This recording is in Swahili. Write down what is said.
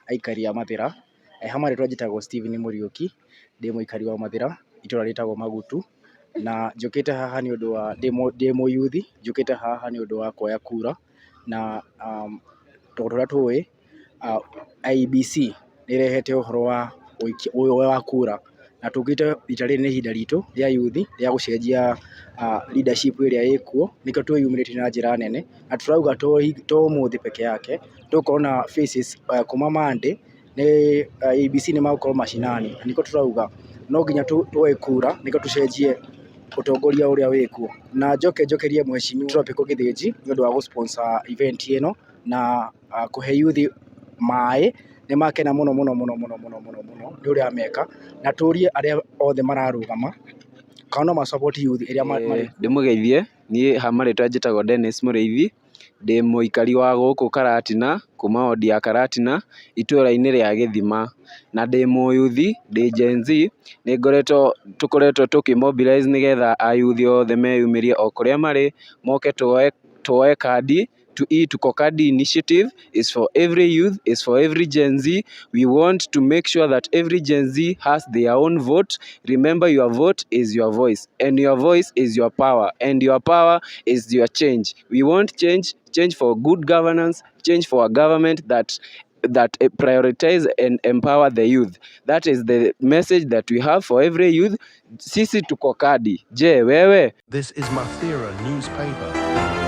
Aikari a Mathira hamwe rĩtwa njĩtagwo Stephen Mũriũki, ndĩ mũikari wa Mathira, itũra rĩtagwo Magutu, na njũkĩte haha nĩ ũndũ wa ndĩ mũyuthi, njũkĩte haha nĩ ũndũ wa kuoya kura, na tondũ ũrĩa tũĩ IEBC nĩ ĩrehete ũhoro wa kura, na tũkĩte rita rĩrĩ nĩ ihinda ritũ rĩa yuthi rĩa gũcenjia leadership ĩrĩa ĩkuo, nĩkĩo twĩyumĩrĩtie na njĩra nene, na tũrauga to ũmũthĩ peke yake, tũgũkorwo na faces kuma Monday IEBC nĩ magũkorwo macinani, nĩkĩo tũrauga no nginya tuoye kura nĩkĩo tũcenjie ũtongoria ũrĩa wĩkuo, na njokerie Mheshimiwa Tropical Githĩnji nĩ ũndũ wa gũ sponsor event ĩno na kũhe yuthi maĩ, nĩ makena mũno nĩ ũrĩa meka, na tũrie arĩa othe mararũgama kana no ma support youth ĩrĩa marĩ. Ndĩmũgeithie, niĩ ha marĩtwa njĩtagwo Dennis Mũrĩithi, ndĩ mũikari wa gũkũ Karatina, kuma ward ya Karatina, itũra-inĩ rĩa Gĩthima, na ndĩ mũyuthi, ndĩ Gen Z, tũkoretwo tũkĩ-mobilize nĩgetha ayuthi othe meyumĩrie o kũrĩa marĩ, moke tuoye kandi. Tuko Kadi initiative is for every youth, is for every Gen Z. We want to make sure that every Gen Z has their own vote. Remember, your vote is your voice, and your voice is your power, and your power is your change. We want change for good governance, change for a government that prioritize and empower the youth. That is the message that we have for every youth. Sisi tuko Kadi. Je, wewe? This is Mathira newspaper.